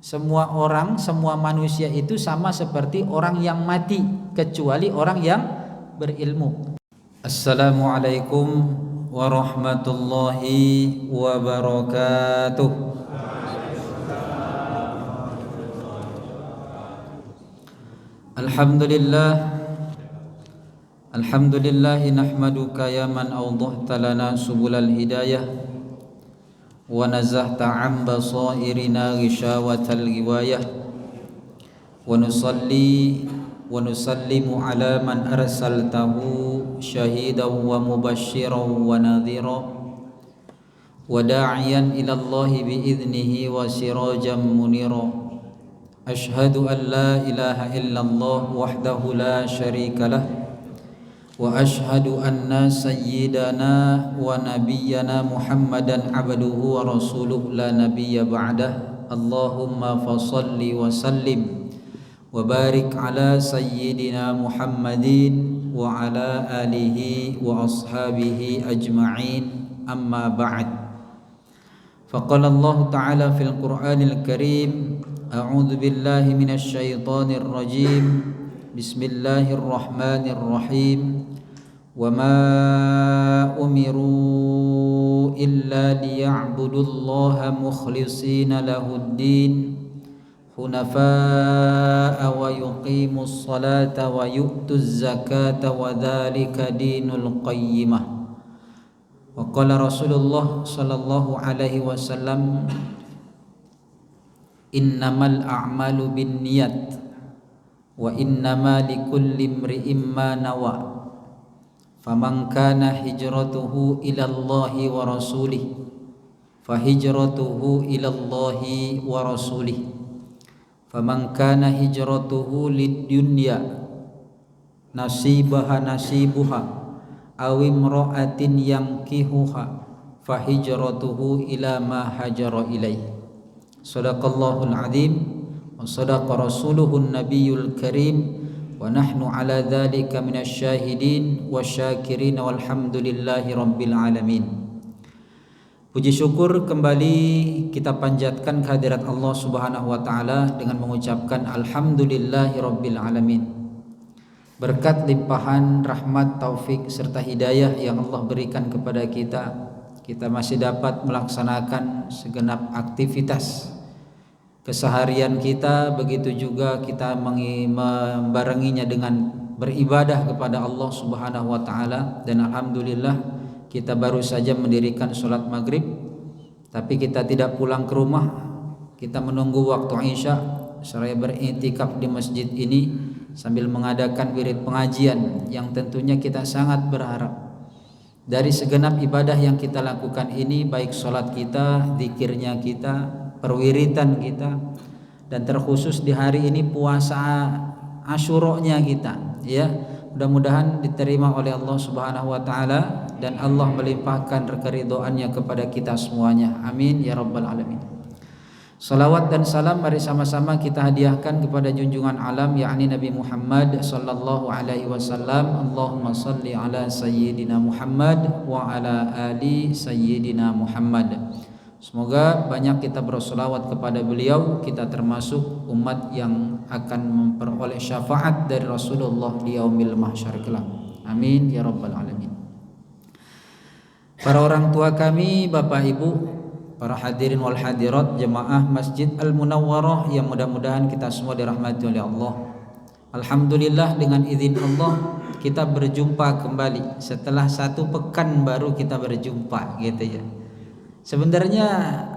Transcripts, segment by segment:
Semua orang, semua manusia itu sama seperti orang yang mati, kecuali orang yang berilmu. Assalamualaikum warahmatullahi wabarakatuh. Alhamdulillah nahmaduka ya man awdahta lana subulal hidayah wa nazahta an basairina ghishawatal ghiwayah wa nusalli wa nusallimu ala man arsaltahu syahidan wa mubashiran wa nadhira wa da'iyan ila Allah bi'idnihi wa sirajan munira. Ashhadu an la ilaha illallah wahdahu la syarika lah wa ashhadu anna sayyidana wa nabiyyana Muhammadan abduhu wa rasuluh la nabiyya ba'dah. Allahumma fasalli wa sallim wa barik ala sayyidina Muhammadin wa ala alihi wa ashabihi ajma'in, amma ba'd. Faqala Allah ta'ala fil Qur'anil Karim, a'udzu billahi minasy syaithanir rajim. Bismillahirrahmanirrahim. Wa ma umiru illa liya'budullaha mukhlishina lahuddin hunafa'a wa yuqimus salata wa yu'tuz zakata wa dzalika dinul qayyimah. Wa qala Rasulullah sallallahu alaihi wasallam, innamal a'malu binniyat wa innama likulli imri'in ma nawa faman kana hijratuhu ila Allahi wa rasulih fa hijratuhu ila Allahi wa rasulih faman kana hijratuhu lid-dunya nasibaha aw imra'atin yankihuha fa hijratuhu ila ma hajara ilaihi. Sadaqallahul azim wa sadaqa rasuluhun nabiyul karim wa nahnu ala dzalika minasy syahidin wasyakirin walhamdulillahi rabbil alamin. Puji syukur kembali kita panjatkan kehadirat Allah Subhanahu wa taala dengan mengucapkan alhamdulillahi rabbil alamin. Berkat limpahan rahmat, taufik serta hidayah yang Allah berikan kepada kita, kita masih dapat melaksanakan segenap aktivitas keseharian kita. Begitu juga kita membarenginya dengan beribadah kepada Allah Subhanahu wa taala. Dan alhamdulillah kita baru saja mendirikan sholat maghrib, tapi kita tidak pulang ke rumah. Kita menunggu waktu Isya seraya beriktikaf di masjid ini sambil mengadakan wirid pengajian yang tentunya kita sangat berharap dari segenap ibadah yang kita lakukan ini, baik sholat kita, zikirnya kita, perwiritan kita, dan terkhusus di hari ini puasa Asyuranya kita, ya, mudah-mudahan diterima oleh Allah Subhanahu wa taala dan Allah melimpahkan keridhoannya kepada kita semuanya, amin ya rabbal alamin. Salawat dan salam mari sama-sama kita hadiahkan kepada junjungan alam, yakni Nabi Muhammad sallallahu alaihi wasallam. Allahumma salli ala sayyidina Muhammad wa ala ali sayyidina Muhammad. Semoga banyak kita bersolawat kepada beliau, kita termasuk umat yang akan memperoleh syafaat dari Rasulullah di yaumil mahsyar kelak. Amin ya rabbal alamin. Para orang tua kami, Bapak Ibu, para hadirin wal hadirat jemaah Masjid Al-Munawwarah yang mudah-mudahan kita semua dirahmati oleh Allah. Alhamdulillah dengan izin Allah kita berjumpa kembali setelah 1 pekan baru kita berjumpa, gitu ya. Sebenarnya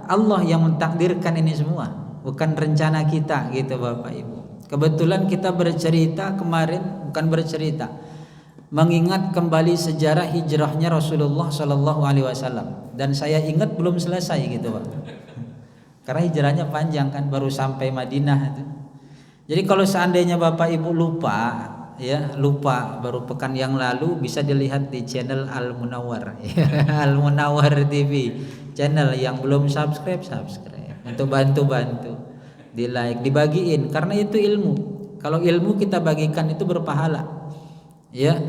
Allah yang mentakdirkan ini semua, bukan rencana kita, gitu Bapak Ibu. Kebetulan kita bercerita kemarin, bukan bercerita, mengingat kembali sejarah hijrahnya Rasulullah Shallallahu Alaihi Wasallam, dan saya ingat belum selesai, gitu Pak, karena hijrahnya panjang kan, baru sampai Madinah itu. Jadi kalau seandainya Bapak Ibu lupa, ya lupa baru pekan yang lalu, bisa dilihat di channel Al-Munawwar, Al-Munawwar TV, channel yang belum subscribe untuk bantu di like, dibagiin, karena itu ilmu. Kalau ilmu kita bagikan itu berpahala, ya.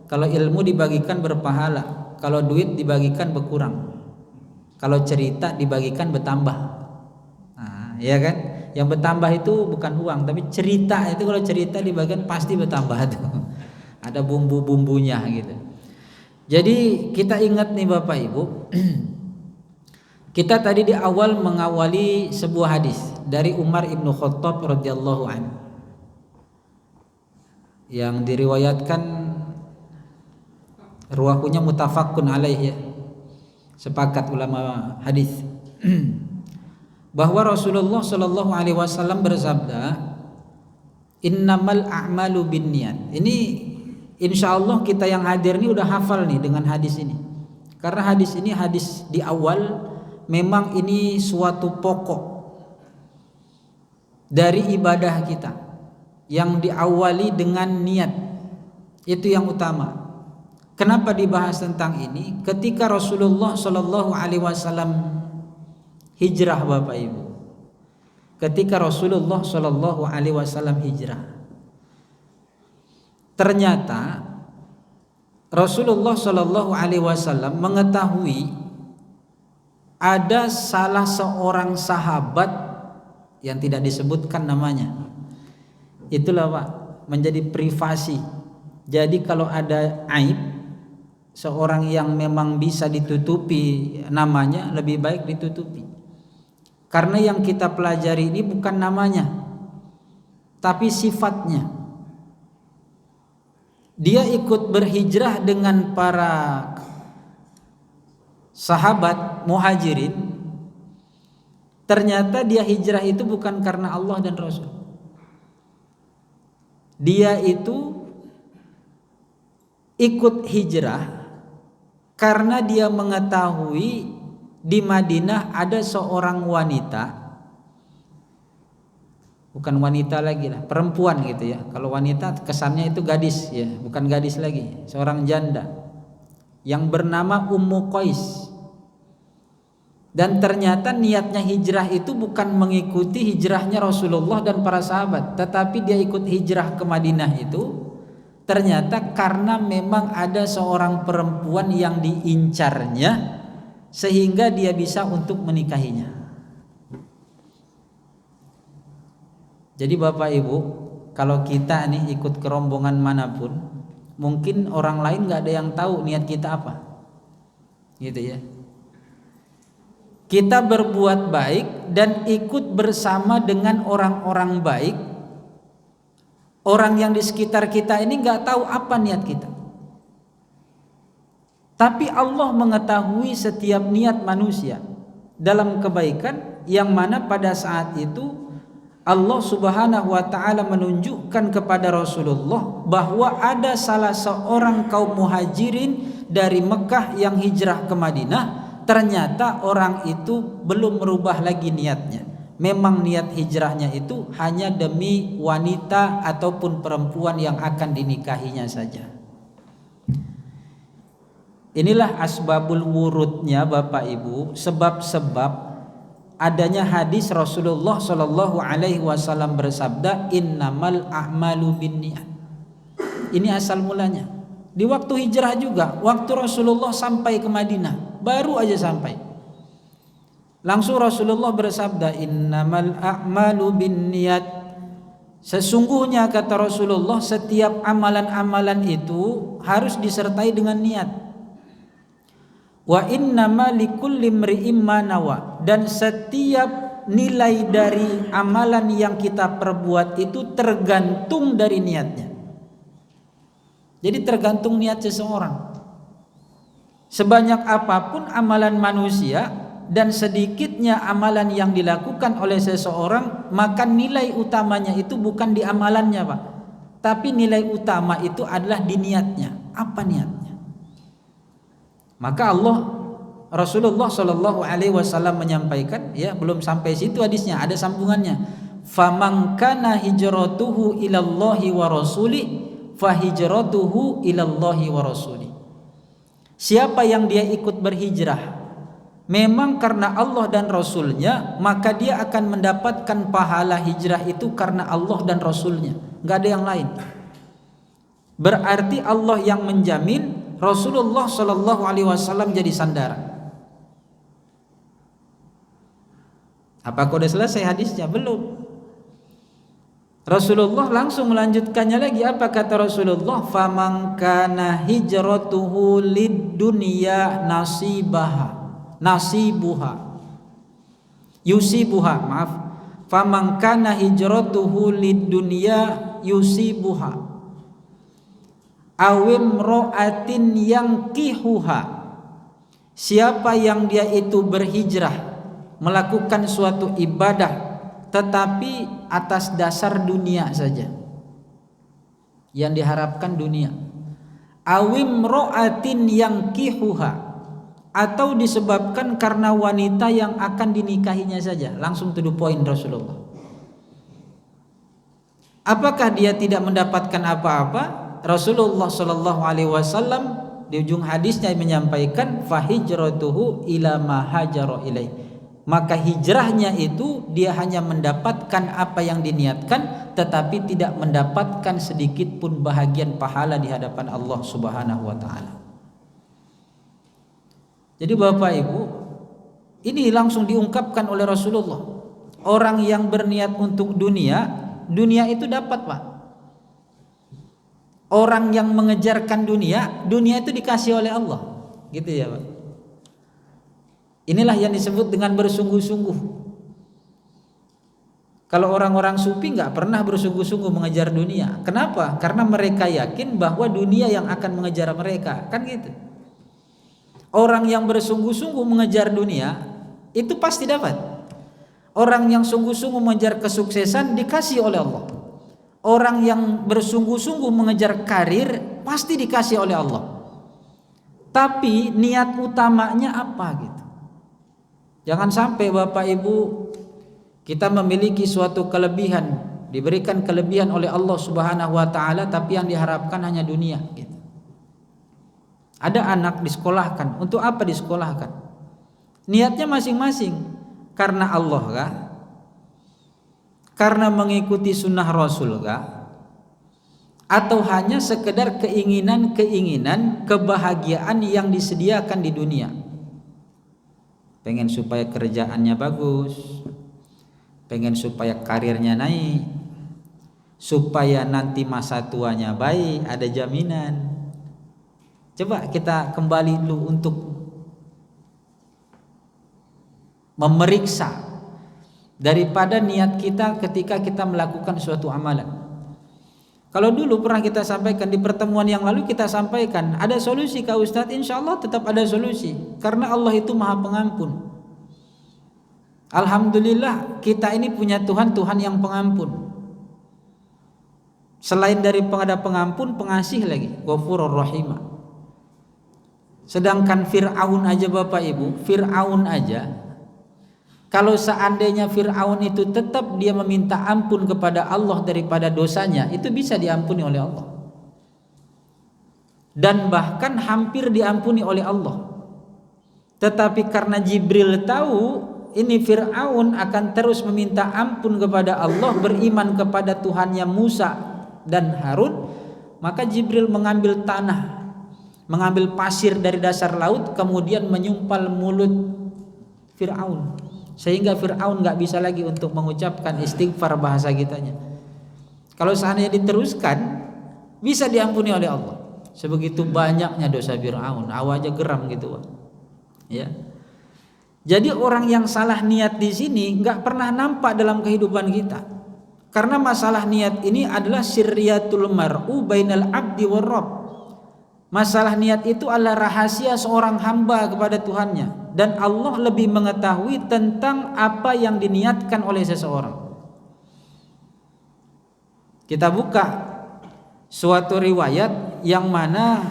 Kalau ilmu dibagikan berpahala, kalau duit dibagikan berkurang, kalau cerita dibagikan bertambah. Nah, ya kan? Yang bertambah itu bukan uang, tapi cerita itu, kalau cerita di bagian pasti bertambah tuh. Ada bumbu-bumbunya gitu. Jadi kita ingat nih Bapak Ibu, kita tadi di awal mengawali sebuah hadis dari Umar ibnu Khattab radhiyallahu anhu yang diriwayatkan, ruwahunya mutafakun alaih ya, sepakat ulama hadis, bahwa Rasulullah Shallallahu Alaihi Wasallam bersabda, innamal a'malu binniyat. Ini insya Allah kita yang hadir ini udah hafal nih dengan hadis ini, karena hadis ini hadis di awal, memang ini suatu pokok dari ibadah kita yang diawali dengan niat, itu yang utama. Kenapa dibahas tentang ini? Ketika Rasulullah Shallallahu Alaihi Wasallam hijrah Bapak Ibu, ketika Rasulullah Shallallahu Alaihi Wasallam hijrah, ternyata Rasulullah Shallallahu Alaihi Wasallam mengetahui ada salah seorang sahabat yang tidak disebutkan namanya. Itulah Pak, menjadi privasi. Jadi kalau ada aib seorang yang memang bisa ditutupi namanya, lebih baik ditutupi. Karena yang kita pelajari ini bukan namanya, tapi sifatnya. Dia ikut berhijrah dengan para sahabat muhajirin. Ternyata dia hijrah itu bukan karena Allah dan Rasul. Dia itu ikut hijrah karena dia mengetahui di Madinah ada seorang wanita, bukan wanita lagi lah, perempuan gitu ya. Kalau wanita kesannya itu gadis ya, bukan gadis lagi, seorang janda yang bernama Ummu Qais. Dan ternyata niatnya hijrah itu bukan mengikuti hijrahnya Rasulullah dan para sahabat, tetapi dia ikut hijrah ke Madinah itu ternyata karena memang ada seorang perempuan yang diincarnya, sehingga dia bisa untuk menikahinya. Jadi Bapak Ibu, kalau kita nih ikut ke rombongan manapun, mungkin orang lain gak ada yang tahu niat kita apa, gitu ya. Kita berbuat baik dan ikut bersama dengan orang-orang baik. Orang yang di sekitar kita ini gak tahu apa niat kita, tapi Allah mengetahui setiap niat manusia dalam kebaikan, yang mana pada saat itu Allah Subhanahu wa ta'ala menunjukkan kepada Rasulullah bahwa ada salah seorang kaum muhajirin dari Mekah yang hijrah ke Madinah. Ternyata orang itu belum merubah lagi niatnya. Memang niat hijrahnya itu hanya demi wanita ataupun perempuan yang akan dinikahinya saja. Inilah asbabul wurudnya Bapak Ibu, sebab-sebab adanya hadis Rasulullah Shallallahu Alaihi Wasallam bersabda, innamal a'malu binniyat. Ini asal mulanya. Di waktu hijrah juga, waktu Rasulullah sampai ke Madinah, baru aja sampai, langsung Rasulullah bersabda, innamal a'malu binniyat. Sesungguhnya kata Rasulullah, setiap amalan-amalan itu harus disertai dengan niat. Wa innama likulli imri'in ma nawa, dan setiap nilai dari amalan yang kita perbuat itu tergantung dari niatnya. Jadi tergantung niat seseorang. Sebanyak apapun amalan manusia dan sedikitnya amalan yang dilakukan oleh seseorang, maka nilai utamanya itu bukan di amalannya Pak, tapi nilai utama itu adalah di niatnya. Apa niatnya? Maka Rasulullah Shallallahu Alaihi Wasallam menyampaikan, ya belum sampai situ hadisnya, ada sambungannya. Faman kana hijratuhu ilallahi wa rasuli, fahijratuhu ilallahi wa rasuli. Siapa yang dia ikut berhijrah memang karena Allah dan Rasulnya, maka dia akan mendapatkan pahala hijrah itu karena Allah dan Rasulnya, nggak ada yang lain. Berarti Allah yang menjamin, Rasulullah Shallallahu Alaihi Wasallam jadi sandaran. Apakah sudah selesai hadisnya? Belum. Rasulullah langsung melanjutkannya lagi. Apa kata Rasulullah? Faman kana hijratuhu lid-dunya yusibuha. Maaf. Faman kana hijratuhu lid-dunya yusibuha awim ro'atin yankihuha. Siapa yang dia itu berhijrah melakukan suatu ibadah tetapi atas dasar dunia saja, yang diharapkan dunia. Awim ro'atin yankihuha, atau disebabkan karena wanita yang akan dinikahinya saja. Langsung to the point Rasulullah. Apakah dia tidak mendapatkan apa-apa? Rasulullah Shallallahu Alaihi Wasallam di ujung hadisnya menyampaikan fahijratuhu ila ma hajara ilaih. Maka hijrahnya itu dia hanya mendapatkan apa yang diniatkan, tetapi tidak mendapatkan sedikit pun bahagian pahala di hadapan Allah Subhanahu wa taala. Jadi Bapak Ibu, ini langsung diungkapkan oleh Rasulullah. Orang yang berniat untuk dunia, dunia itu dapat, Pak. Orang yang mengejarkan dunia, dunia itu dikasih oleh Allah. Gitu ya, Pak. Inilah yang disebut dengan bersungguh-sungguh. Kalau orang-orang sufi nggak pernah bersungguh-sungguh mengejar dunia. Kenapa? Karena mereka yakin bahwa dunia yang akan mengejar mereka, kan gitu. Orang yang bersungguh-sungguh mengejar dunia itu pasti dapat. Orang yang sungguh-sungguh mengejar kesuksesan dikasih oleh Allah. Orang yang bersungguh-sungguh mengejar karir pasti dikasih oleh Allah. Tapi niat utamanya apa gitu? Jangan sampai Bapak Ibu kita memiliki suatu kelebihan, diberikan kelebihan oleh Allah Subhanahu wa taala, tapi yang diharapkan hanya dunia gitu. Ada anak disekolahkan, untuk apa disekolahkan? Niatnya masing-masing. Karena Allah kah? Karena mengikuti sunnah Rasul kah? Atau hanya sekedar keinginan-keinginan kebahagiaan yang disediakan di dunia? Pengen supaya kerjaannya bagus, pengen supaya karirnya naik, supaya nanti masa tuanya baik, ada jaminan. Coba kita kembali dulu untuk memeriksa daripada niat kita ketika kita melakukan suatu amalan. Kalau dulu pernah kita sampaikan di pertemuan yang lalu, kita sampaikan ada solusi Kak Ustadz, insya Allah tetap ada solusi, karena Allah itu maha pengampun. Alhamdulillah kita ini punya Tuhan yang pengampun. Selain dari pengadap pengampun, pengasih lagi, Ghafurur Rahimah. Sedangkan Fir'aun aja Bapak Ibu, Fir'aun aja, kalau seandainya Fir'aun itu tetap dia meminta ampun kepada Allah daripada dosanya, itu bisa diampuni oleh Allah. Dan bahkan hampir diampuni oleh Allah. Tetapi karena Jibril tahu ini Fir'aun akan terus meminta ampun kepada Allah, beriman kepada Tuhannya Musa dan Harun, maka Jibril mengambil tanah, mengambil pasir dari dasar laut, kemudian menyumpal mulut Fir'aun, sehingga Fir'aun gak bisa lagi untuk mengucapkan istighfar bahasa kitanya. Kalau seandainya diteruskan, bisa diampuni oleh Allah. Sebegitu banyaknya dosa Fir'aun, awak aja geram gitu, Pak. Ya. Jadi orang yang salah niat di sini gak pernah nampak dalam kehidupan kita. Karena masalah niat ini adalah sirriyatul mar'u bainal abdi war rabb. Masalah niat itu adalah rahasia seorang hamba kepada Tuhannya, dan Allah lebih mengetahui tentang apa yang diniatkan oleh seseorang. Kita buka suatu riwayat yang mana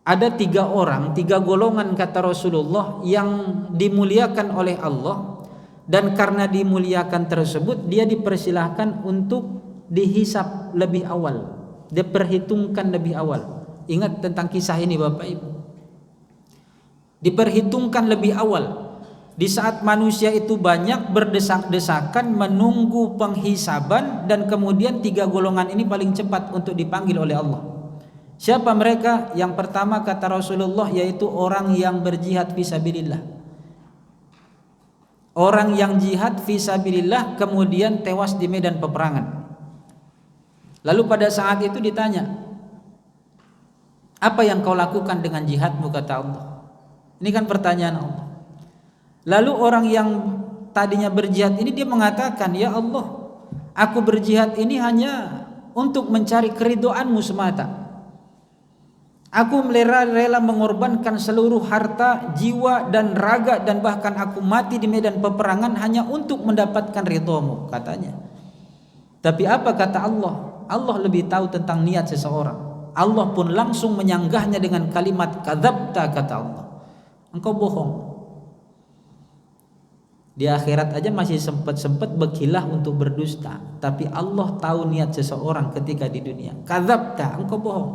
ada 3 orang, 3 golongan kata Rasulullah yang dimuliakan oleh Allah, dan karena dimuliakan tersebut dia dipersilahkan untuk dihisap lebih awal, diperhitungkan lebih awal. Ingat tentang kisah ini Bapak Ibu. Diperhitungkan lebih awal. Di saat manusia itu banyak berdesak-desakan menunggu penghisaban, dan kemudian 3 golongan ini paling cepat untuk dipanggil oleh Allah. Siapa mereka? Yang pertama kata Rasulullah yaitu orang yang berjihad fisabilillah. Orang yang jihad fisabilillah kemudian tewas di medan peperangan. Lalu pada saat itu ditanya, apa yang kau lakukan dengan jihadmu, kata Allah. Ini kan pertanyaan Allah. Lalu orang yang tadinya berjihad ini dia mengatakan, ya Allah, aku berjihad ini hanya untuk mencari keridhoanmu semata. Aku rela mengorbankan seluruh harta, jiwa dan raga, dan bahkan aku mati di medan peperangan hanya untuk mendapatkan ridhomu, katanya. Tapi apa kata Allah? Allah lebih tahu tentang niat seseorang. Allah pun langsung menyanggahnya dengan kalimat kadzabta, kata Allah. Engkau bohong. Di akhirat aja masih sempat berkilah untuk berdusta, tapi Allah tahu niat seseorang ketika di dunia. Kadzabta, engkau bohong.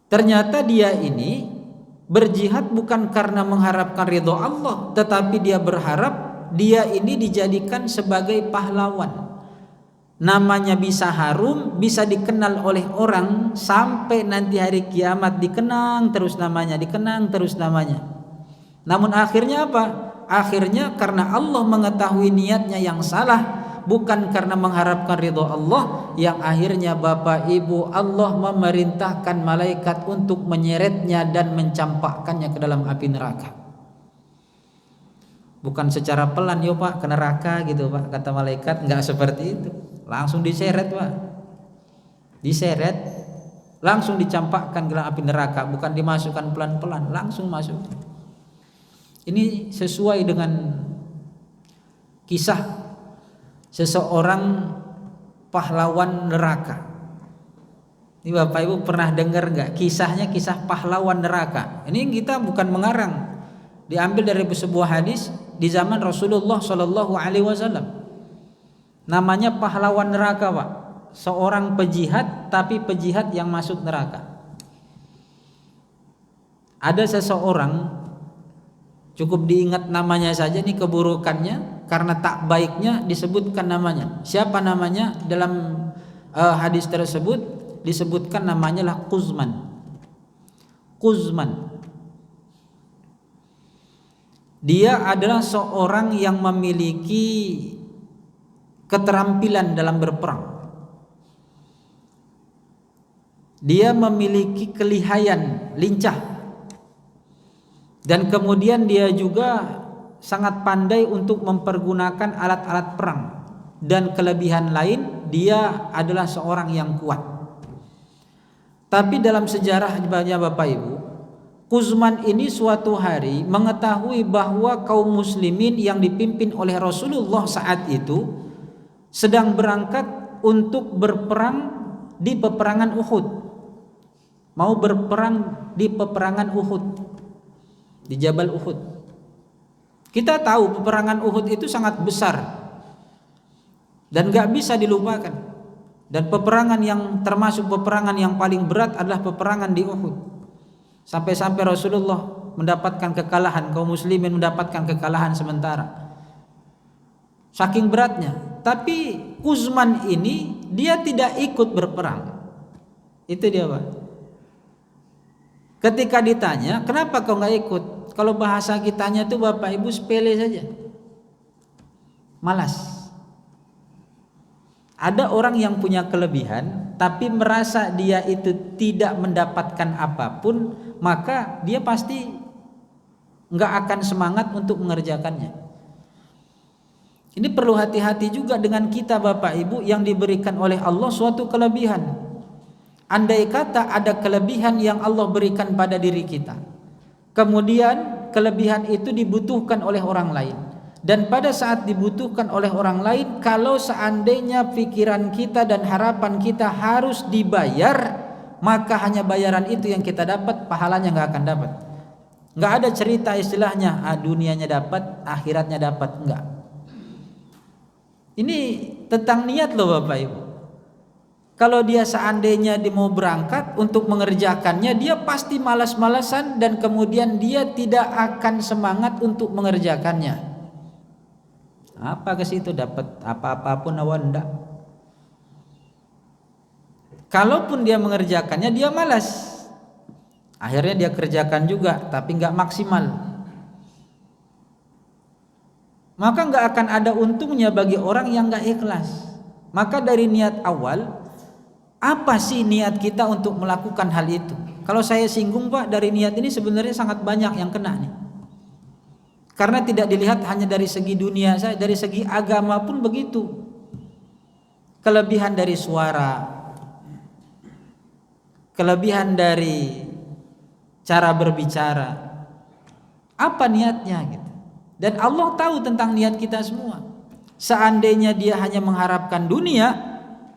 Ternyata dia ini berjihad bukan karena mengharapkan ridho Allah, tetapi dia berharap dia ini dijadikan sebagai pahlawan. Namanya bisa harum, bisa dikenal oleh orang sampai nanti hari kiamat, dikenang terus namanya, dikenang terus namanya. Namun akhirnya apa? Akhirnya karena Allah mengetahui niatnya yang salah, bukan karena mengharapkan ridho Allah, yang akhirnya Bapak Ibu, Allah memerintahkan malaikat untuk menyeretnya dan mencampakkannya ke dalam api neraka. Bukan secara pelan, yo Pak, ke neraka gitu Pak, kata malaikat. Enggak seperti itu, langsung diseret Pak, diseret, langsung dicampakkan ke dalam api neraka, bukan dimasukkan pelan-pelan, langsung masuk. Ini sesuai dengan kisah seseorang pahlawan neraka. Ini Bapak Ibu pernah dengar nggak kisahnya, kisah pahlawan neraka? Ini kita bukan mengarang, diambil dari sebuah hadis di zaman Rasulullah Shallallahu Alaihi Wasallam. Namanya pahlawan neraka Pak, seorang pejihad tapi pejihad yang masuk neraka. Ada seseorang, cukup diingat namanya saja nih keburukannya, karena tak baiknya disebutkan namanya. Siapa namanya? Dalam hadis tersebut disebutkan namanya lah Quzman. Quzman. Dia adalah seorang yang memiliki keterampilan dalam berperang. Dia memiliki kelihayan, lincah. Dan kemudian dia juga sangat pandai untuk mempergunakan alat-alat perang. Dan kelebihan lain, dia adalah seorang yang kuat. Tapi dalam sejarahnya Bapak Ibu, Quzman ini suatu hari mengetahui bahwa kaum muslimin yang dipimpin oleh Rasulullah saat itu sedang berangkat untuk berperang di peperangan Uhud. Mau berperang di peperangan Uhud, di Jabal Uhud. Kita tahu peperangan Uhud itu sangat besar dan gak bisa dilupakan. Dan peperangan yang termasuk peperangan yang paling berat adalah peperangan di Uhud. Sampai-sampai Rasulullah mendapatkan kekalahan, kaum muslimin mendapatkan kekalahan sementara. Saking beratnya. Tapi Quzman ini dia tidak ikut berperang. Itu dia Pak. Ketika ditanya, kenapa kau gak ikut? Kalau bahasa kitanya itu Bapak Ibu sepele saja, malas. Ada orang yang punya kelebihan tapi merasa dia itu tidak mendapatkan apapun, maka dia pasti nggak akan semangat untuk mengerjakannya. Ini perlu hati-hati juga dengan kita Bapak Ibu yang diberikan oleh Allah suatu kelebihan. Andai kata ada kelebihan yang Allah berikan pada diri kita, kemudian kelebihan itu dibutuhkan oleh orang lain, dan pada saat dibutuhkan oleh orang lain, kalau seandainya pikiran kita dan harapan kita harus dibayar, maka hanya bayaran itu yang kita dapat, pahalanya nggak akan dapat. Nggak ada cerita istilahnya dunianya dapat, akhiratnya dapat, enggak. Ini tentang niat loh Bapak Ibu. Kalau dia seandainya dia mau berangkat untuk mengerjakannya, dia pasti malas-malasan dan kemudian dia tidak akan semangat untuk mengerjakannya. Apa ke situ dapat apa-apapun awan enggak. Kalaupun dia mengerjakannya, dia malas. Akhirnya dia kerjakan juga tapi enggak maksimal. maka nggak akan ada untungnya bagi orang yang nggak ikhlas. Maka dari niat awal, apa sih niat kita untuk melakukan hal itu? Kalau saya singgung Pak, dari niat ini sebenarnya sangat banyak yang kena nih. Karena tidak dilihat hanya dari segi dunia saja, dari segi agama pun begitu. Kelebihan dari suara, kelebihan dari cara berbicara, apa niatnya gitu. Dan Allah tahu tentang niat kita semua. Seandainya dia hanya mengharapkan dunia,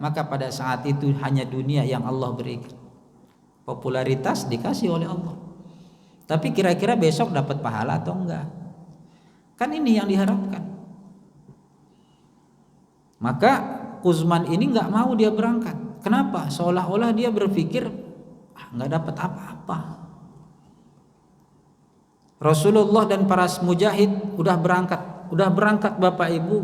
maka pada saat itu hanya dunia yang Allah berikan. Popularitas dikasih oleh Allah. Tapi kira-kira besok dapat pahala atau enggak? Kan ini yang diharapkan. Maka Kuzman ini enggak mau dia berangkat. Kenapa? Seolah-olah dia berpikir enggak dapat apa-apa. Rasulullah dan para mujahid udah berangkat Bapak Ibu.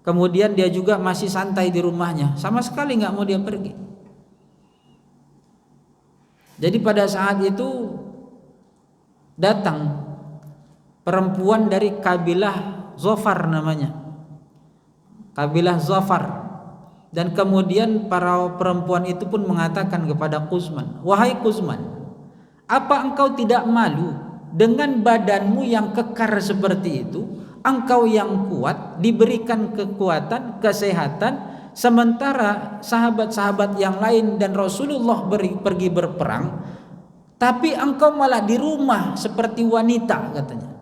Kemudian dia juga masih santai di rumahnya, sama sekali enggak mau dia pergi. Jadi pada saat itu datang perempuan dari kabilah Zafar namanya, kabilah Zafar, dan kemudian para perempuan itu pun mengatakan kepada Kuzman, wahai Kuzman, apa engkau tidak malu dengan badanmu yang kekar seperti itu? Engkau yang kuat, diberikan kekuatan, kesehatan, sementara sahabat-sahabat yang lain dan Rasulullah pergi berperang, tapi engkau malah di rumah seperti wanita katanya.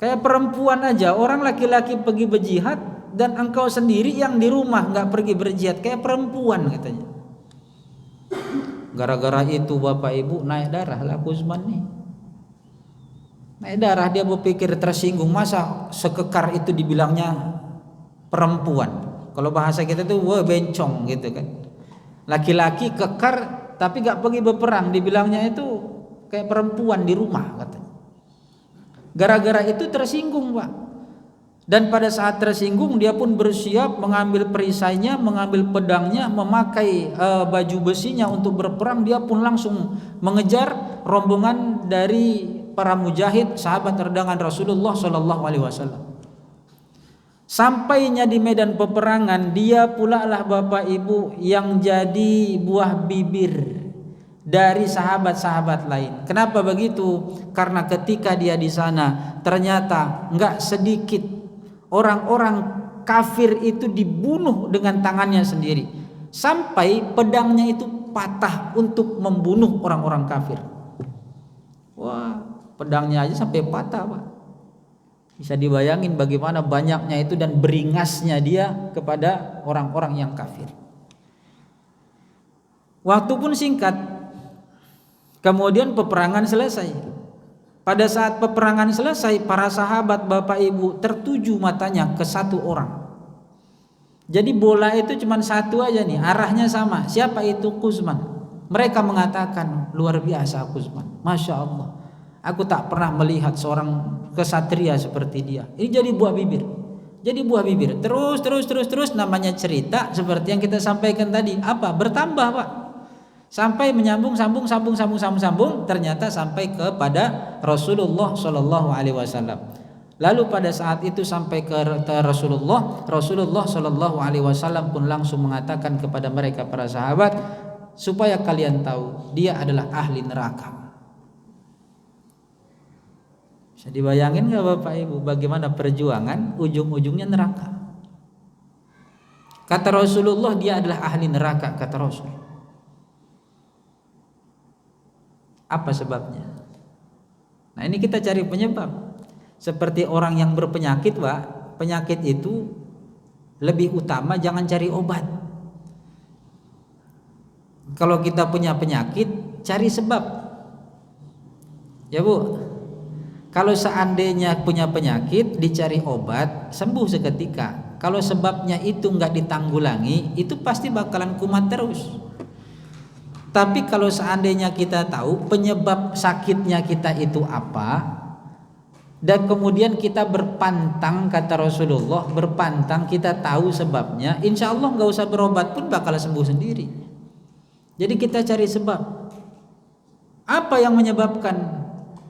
Kayak perempuan aja, orang laki-laki pergi berjihad dan engkau sendiri yang di rumah nggak pergi berjihad, kayak perempuan katanya. Gara-gara itu Bapak Ibu naik darah lah Kuzman nih. Naik darah, dia berpikir tersinggung, masa sekekar itu dibilangnya perempuan. Kalau bahasa kita tuh wah bencong gitu kan. Laki-laki kekar tapi gak pergi berperang, dibilangnya itu kayak perempuan di rumah katanya. Gara-gara itu tersinggung Pak. Dan pada saat tersinggung dia pun bersiap mengambil perisainya, mengambil pedangnya, memakai baju besinya untuk berperang. Dia pun langsung mengejar rombongan dari para mujahid, sahabat terdekat Rasulullah SAW. Sampainya di medan peperangan, dia pula lah Bapak Ibu yang jadi buah bibir dari sahabat-sahabat lain. Kenapa begitu? Karena ketika dia di sana, ternyata enggak sedikit orang-orang kafir itu dibunuh dengan tangannya sendiri, sampai pedangnya itu patah untuk membunuh orang-orang kafir. Wah, pedangnya aja sampai patah Pak. Bisa dibayangin bagaimana banyaknya itu dan beringasnya dia kepada orang-orang yang kafir. Waktu pun singkat, kemudian peperangan selesai. Pada saat peperangan selesai, para sahabat Bapak Ibu tertuju matanya ke satu orang. Jadi bola itu cuma satu aja nih, arahnya sama. Siapa itu? Kuzman. Mereka mengatakan, luar biasa Kuzman, Masya Allah, aku tak pernah melihat seorang kesatria seperti dia. Ini jadi buah bibir. Jadi buah bibir. Terus namanya cerita seperti yang kita sampaikan tadi. Apa? Bertambah Pak. Sampai menyambung, sambung, ternyata sampai kepada Rasulullah Shallallahu Alaihi Wasallam. Lalu pada saat itu sampai ke Rasulullah Shallallahu Alaihi Wasallam pun langsung mengatakan kepada mereka para sahabat, supaya kalian tahu dia adalah ahli neraka. Bisa dibayangin nggak Bapak Ibu bagaimana perjuangan ujung-ujungnya neraka? Kata Rasulullah dia adalah ahli neraka, kata Rasul. Apa sebabnya? Nah ini kita cari penyebab. Seperti orang yang berpenyakit Pak, penyakit itu lebih utama jangan cari obat. Kalau kita punya penyakit, cari sebab. Ya Bu. Kalau seandainya punya penyakit, dicari obat, sembuh seketika. Kalau sebabnya itu nggak ditanggulangi, itu pasti bakalan kumat terus. Tapi kalau seandainya kita tahu penyebab sakitnya kita itu apa, dan kemudian kita berpantang, kata Rasulullah, berpantang, kita tahu sebabnya, insya Allah nggak usah berobat pun bakal sembuh sendiri. Jadi kita cari sebab. Apa yang menyebabkan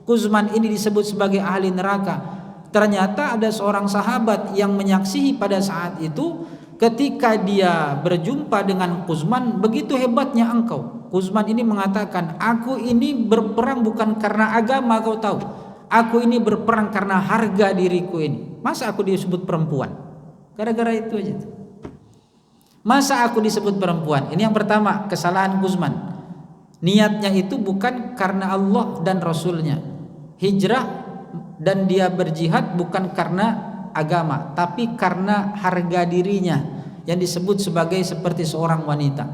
Kuzman ini disebut sebagai ahli neraka. Ternyata ada seorang sahabat yang menyaksihi pada saat itu ketika dia berjumpa dengan Kuzman, begitu hebatnya engkau. Kuzman ini mengatakan, aku ini berperang bukan karena agama, kau tahu. Aku ini berperang karena harga diriku ini. Masa aku disebut perempuan? Gara-gara itu aja. Masa aku disebut perempuan? Ini yang pertama, kesalahan Kuzman. Niatnya itu bukan karena Allah dan Rasulnya. Hijrah dan dia berjihad bukan karena agama, tapi karena harga dirinya yang disebut sebagai seperti seorang wanita.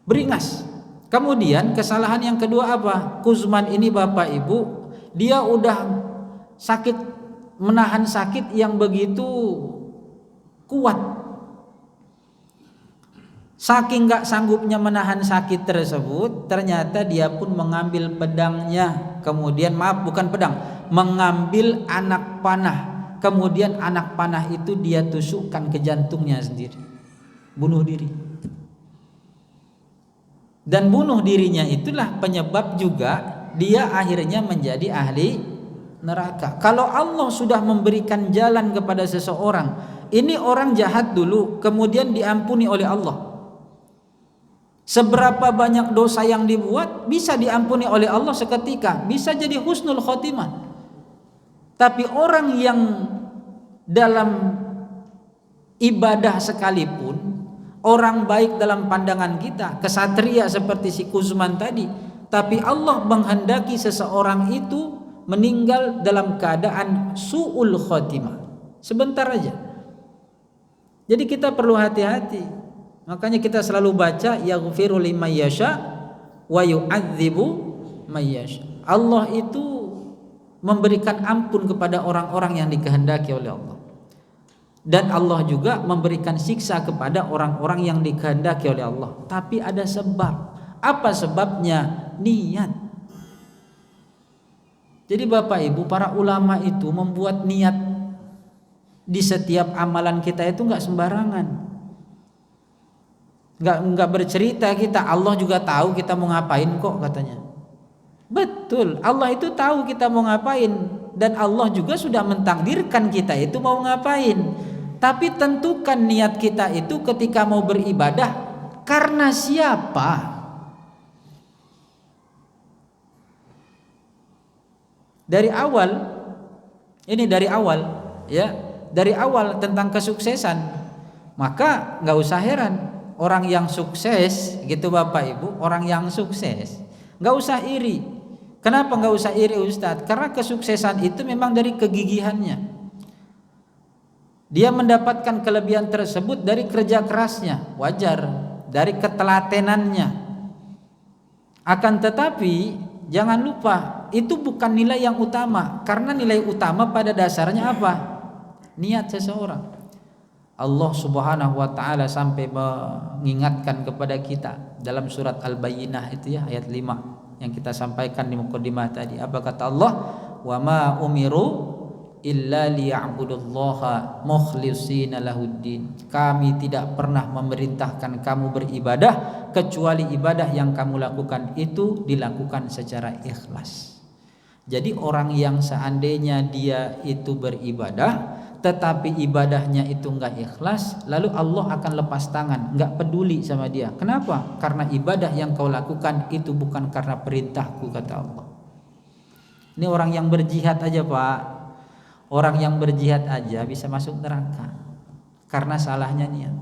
Beringas. Kemudian kesalahan yang kedua apa? Kuzman ini Bapak Ibu, dia udah sakit, menahan sakit yang begitu kuat. Saking gak sanggupnya menahan sakit tersebut, ternyata dia pun mengambil pedangnya, kemudian bukan pedang, mengambil anak panah, kemudian anak panah itu dia tusukkan ke jantungnya sendiri, bunuh diri. Dan bunuh dirinya itulah penyebab juga dia akhirnya menjadi ahli neraka. Kalau Allah sudah memberikan jalan kepada seseorang, ini orang jahat dulu, kemudian diampuni oleh Allah. Seberapa banyak dosa yang dibuat bisa diampuni oleh Allah seketika, bisa jadi husnul khotimah. Tapi orang yang dalam ibadah sekalipun, orang baik dalam pandangan kita, kesatria seperti si Kuzman tadi, tapi Allah menghendaki seseorang itu meninggal dalam keadaan su'ul khotimah, sebentar aja. Jadi kita perlu hati-hati. Makanya kita selalu baca yaghfiru liman yasha wa yu'adzibu may yasha. Allah itu memberikan ampun kepada orang-orang yang dikehendaki oleh Allah. Dan Allah juga memberikan siksa kepada orang-orang yang dikehendaki oleh Allah. Tapi ada sebab. Apa sebabnya? Niat. Jadi Bapak Ibu, para ulama itu membuat niat di setiap amalan kita itu enggak sembarangan. Enggak bercerita kita, Allah juga tahu kita mau ngapain kok katanya. Betul, Allah itu tahu kita mau ngapain, dan Allah juga sudah mentakdirkan kita itu mau ngapain. Tapi tentukan niat kita itu ketika mau beribadah karena siapa? Dari awal, ini dari awal ya, dari awal tentang kesuksesan, maka enggak usah heran. Orang yang sukses gitu Bapak Ibu, orang yang sukses nggak usah iri. Kenapa nggak usah iri Ustadz? Karena kesuksesan itu memang dari kegigihannya. Dia mendapatkan kelebihan tersebut dari kerja kerasnya, wajar, dari ketelatenannya. Akan tetapi jangan lupa, itu bukan nilai yang utama. Karena nilai utama pada dasarnya apa? Niat seseorang. Allah Subhanahu wa taala sampai mengingatkan kepada kita dalam surat Al-Bayyinah itu ya, ayat 5 yang kita sampaikan di mukadimah tadi. Apa kata Allah? Wa ma umiru illa liya'budullaha mukhlishina lahuddin. Kami tidak pernah memerintahkan kamu beribadah kecuali ibadah yang kamu lakukan itu dilakukan secara ikhlas. Jadi orang yang seandainya dia itu beribadah tetapi ibadahnya itu enggak ikhlas, lalu Allah akan lepas tangan, enggak peduli sama dia. Kenapa? Karena ibadah yang kau lakukan itu bukan karena perintahku, kata Allah. Ini orang yang berjihad aja Pak, orang yang berjihad aja bisa masuk neraka karena salahnya niat.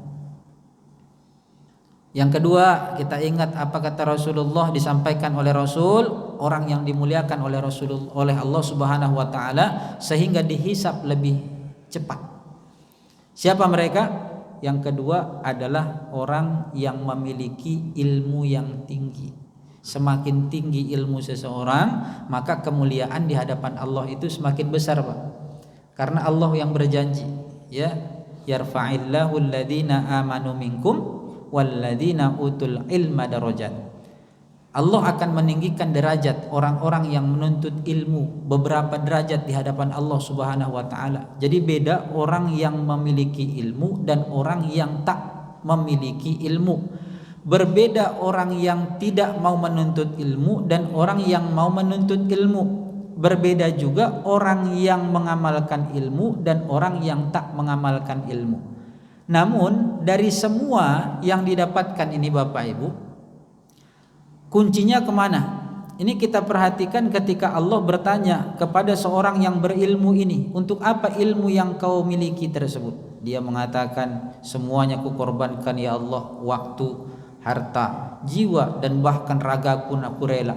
Yang kedua, kita ingat apa kata Rasulullah, disampaikan oleh Rasul, orang yang dimuliakan oleh Rasulullah, oleh Allah Subhanahu wa taala sehingga dihisab lebih cepat. Siapa mereka? Yang kedua adalah orang yang memiliki ilmu yang tinggi. Semakin tinggi ilmu seseorang, maka kemuliaan di hadapan Allah itu semakin besar, Pak. Karena Allah yang berjanji, ya, yarfa'illahu alladhina amanu minkum walladhina utul ilma darajat. Allah akan meninggikan derajat orang-orang yang menuntut ilmu beberapa derajat di hadapan Allah Subhanahu wa taala. Jadi beda orang yang memiliki ilmu dan orang yang tak memiliki ilmu. Berbeda orang yang tidak mau menuntut ilmu dan orang yang mau menuntut ilmu. berbeda juga orang yang mengamalkan ilmu dan orang yang tak mengamalkan ilmu. Namun dari semua yang didapatkan ini Bapak Ibu, kuncinya kemana? Ini kita perhatikan ketika Allah bertanya kepada seorang yang berilmu ini, untuk apa ilmu yang kau miliki tersebut? Dia mengatakan, semuanya kukorbankan ya Allah, waktu, harta, jiwa, dan bahkan raga pun aku rela.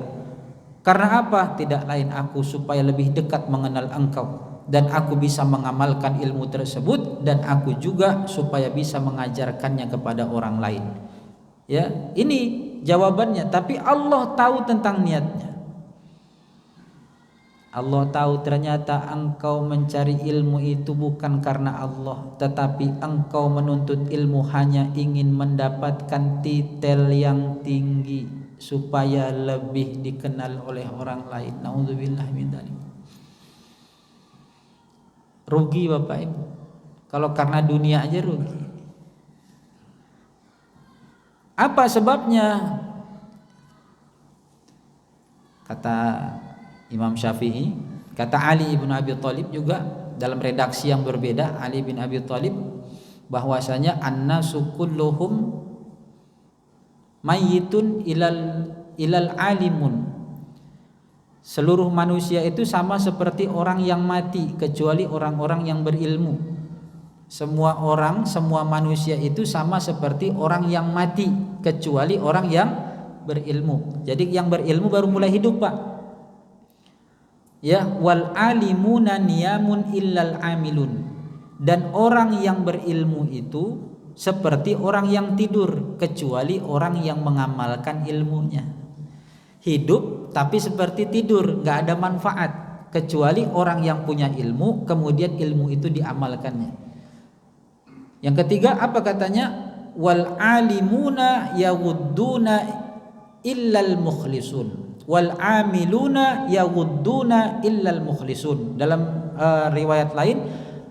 Karena apa? Tidak lain aku supaya lebih dekat mengenal Engkau, dan aku bisa mengamalkan ilmu tersebut, dan aku juga supaya bisa mengajarkannya kepada orang lain. Ya, ini jawabannya. Tapi Allah tahu tentang niatnya. Allah tahu ternyata engkau mencari ilmu itu bukan karena Allah, tetapi engkau menuntut ilmu hanya ingin mendapatkan titel yang tinggi supaya lebih dikenal oleh orang lain. Nauzubillah min dzalik. Rugi Bapak Ibu. Kalau karena dunia aja rugi. Apa sebabnya? Kata Imam Syafi'i, kata Ali bin Abi Thalib juga dalam redaksi yang berbeda, Ali bin Abi Thalib, bahwasanya annasu kulluhum mayyitun ilal alimun. Seluruh manusia itu sama seperti orang yang mati kecuali orang-orang yang berilmu. Semua orang, semua manusia itu sama seperti orang yang mati kecuali orang yang berilmu. Jadi yang berilmu baru mulai hidup, Pak. Ya, wal alimuna niyamun illal amilun. Dan orang yang berilmu itu seperti orang yang tidur kecuali orang yang mengamalkan ilmunya. Hidup tapi seperti tidur, enggak ada manfaat kecuali orang yang punya ilmu kemudian ilmu itu diamalkannya. Yang ketiga apa katanya? Wal alimuna yaghudduna illal mukhlisun wal amiluna yaghudduna illal mukhlisun. Dalam riwayat lain,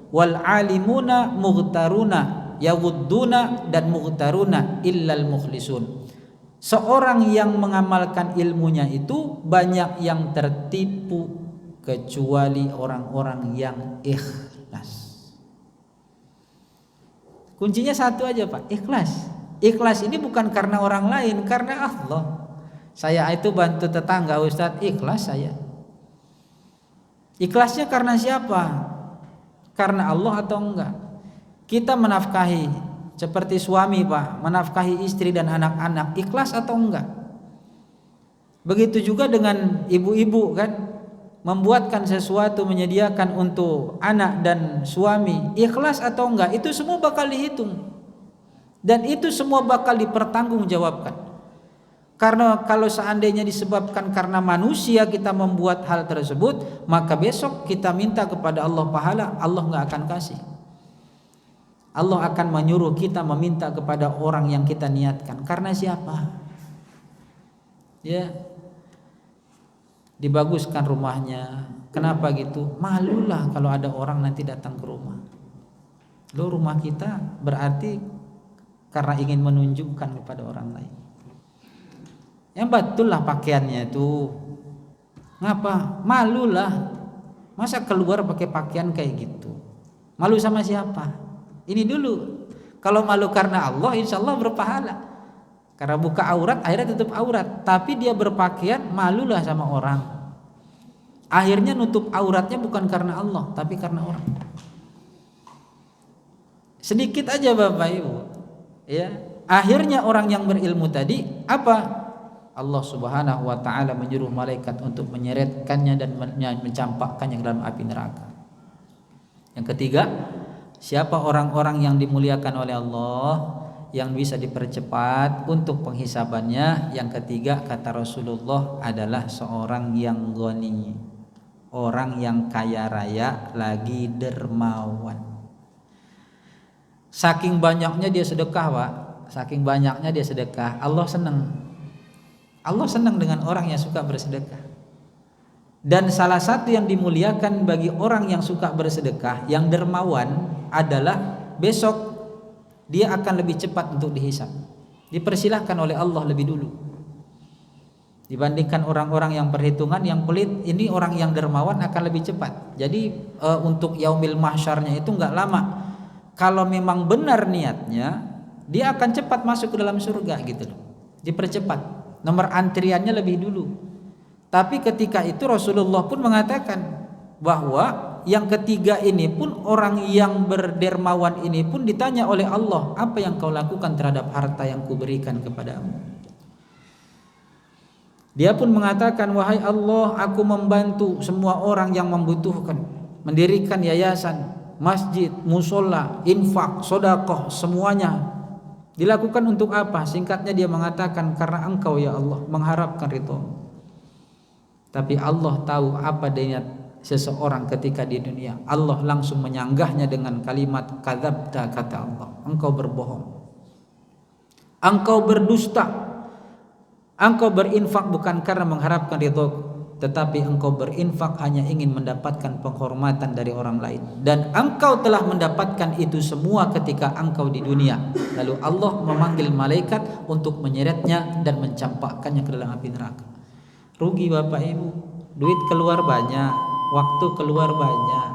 wal alimuna mughtaruna yaghudduna dan mughtaruna illal mukhlisun. Seorang yang mengamalkan ilmunya itu banyak yang tertipu kecuali orang-orang yang ikhlas. Kuncinya satu aja Pak, ikhlas. Ikhlas ini bukan karena orang lain, karena Allah. Saya itu bantu tetangga Ustadz, ikhlas saya. Ikhlasnya karena siapa? Karena Allah atau enggak? Kita menafkahi seperti suami Pak, menafkahi istri dan anak-anak, ikhlas atau enggak? Begitu juga dengan ibu-ibu kan, membuatkan sesuatu, menyediakan untuk anak dan suami, ikhlas atau enggak, itu semua bakal dihitung dan itu semua bakal dipertanggungjawabkan. Karena kalau seandainya disebabkan karena manusia kita membuat hal tersebut, maka besok kita minta kepada Allah pahala, Allah enggak akan kasih. Allah akan menyuruh kita meminta kepada orang yang kita niatkan. Karena siapa? Ya, dibaguskan rumahnya. Kenapa gitu? Malulah kalau ada orang nanti datang ke rumah. Lo rumah kita berarti karena ingin menunjukkan kepada orang lain. Yang betul lah pakaiannya itu. Ngapa? Malulah. Masa keluar pakai pakaian kayak gitu? Malu sama siapa? Ini dulu. Kalau malu karena Allah, insya Allah berpahala. Karena buka aurat, akhirnya tutup aurat. Tapi dia berpakaian, malulah sama orang. Akhirnya nutup auratnya bukan karena Allah, tapi karena orang. Sedikit aja Bapak Ibu. Ya, akhirnya orang yang berilmu tadi apa? Allah Subhanahu wa taala menyuruh malaikat untuk menyeretkannya dan mencampakkannya ke dalam api neraka. Yang ketiga, siapa orang-orang yang dimuliakan oleh Allah, yang bisa dipercepat untuk penghisabannya? Yang ketiga kata Rasulullah adalah seorang yang ghani, orang yang kaya raya lagi dermawan. Saking banyaknya dia sedekah Pak, saking banyaknya dia sedekah, Allah senang. Allah senang dengan orang yang suka bersedekah. Dan salah satu yang dimuliakan bagi orang yang suka bersedekah, yang dermawan, adalah besok dia akan lebih cepat untuk dihisab. Dipersilahkan oleh Allah lebih dulu. Dibandingkan orang-orang yang perhitungan, yang pelit, ini orang yang dermawan akan lebih cepat. Jadi untuk yaumil mahsyarnya itu enggak lama. Kalau memang benar niatnya, dia akan cepat masuk ke dalam surga gitu loh. Dipercepat. Nomor antriannya lebih dulu. Tapi ketika itu Rasulullah pun mengatakan bahwa yang ketiga ini pun, orang yang berdermawan ini pun ditanya oleh Allah, apa yang kau lakukan terhadap harta yang kuberikan kepadamu? Dia pun mengatakan, wahai Allah, aku membantu semua orang yang membutuhkan, mendirikan yayasan, masjid, musola, infak, sedekah, semuanya dilakukan untuk apa? Singkatnya dia mengatakan, karena Engkau ya Allah, mengharapkan ridho. Tapi Allah tahu apa niat seseorang ketika di dunia. Allah langsung menyanggahnya dengan kalimat kadzabta, kata Allah, engkau berbohong, engkau berdusta, engkau berinfak bukan karena mengharapkan ridho, tetapi engkau berinfak hanya ingin mendapatkan penghormatan dari orang lain, dan engkau telah mendapatkan itu semua ketika engkau di dunia. Lalu Allah memanggil malaikat untuk menyeretnya dan mencampakkannya ke dalam api neraka. Rugi Bapak Ibu, duit keluar banyak, waktu keluar banyak,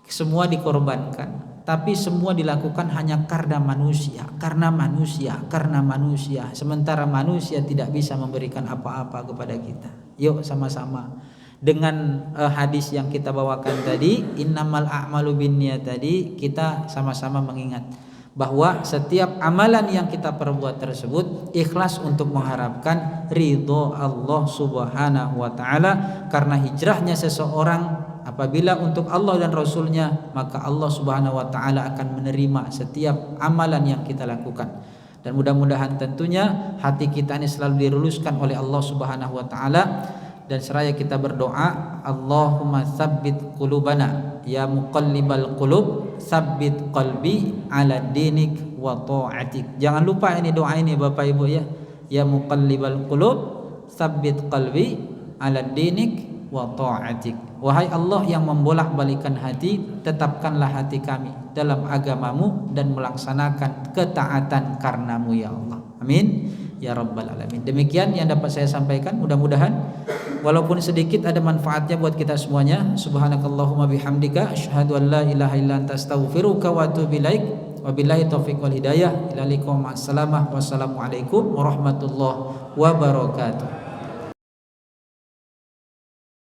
semua dikorbankan, tapi semua dilakukan hanya karena manusia, karena manusia, karena manusia. Sementara manusia tidak bisa memberikan apa-apa kepada kita. Yuk sama-sama dengan hadis yang kita bawakan tadi, innamal a'malu binniyat tadi, kita sama-sama mengingat bahwa setiap amalan yang kita perbuat tersebut ikhlas untuk mengharapkan ridho Allah Subhanahu wa taala. Karena hijrahnya seseorang apabila untuk Allah dan Rasulnya, maka Allah Subhanahu wa taala akan menerima setiap amalan yang kita lakukan. Dan mudah-mudahan tentunya hati kita ini selalu diluluskan oleh Allah Subhanahu wa taala. Dan seraya kita berdoa, Allahumma tsabbit qulubana ya muqallibal qulub, tsabbit qalbi ala dinik wa ta'atik. Jangan lupa ini doa ini Bapak Ibu ya. Ya muqallibal qulub, tsabbit qalbi ala dinik wa ta'atik. Wahai Allah yang membolak-balikan hati, tetapkanlah hati kami dalam agamamu dan melaksanakan ketaatan karenamu ya Allah. Amin ya rabbal alamin. Demikian yang dapat saya sampaikan, mudah-mudahan walaupun sedikit ada manfaatnya buat kita semuanya. Subhanakallahumma bihamdika asyhadu an la ilaha illa anta astaghfiruka wa atubu ilaik. Wabillahi taufiq wal hidayah. Ila liqa ma'assalamah. Wassalamualaikum warahmatullahi wabarakatuh.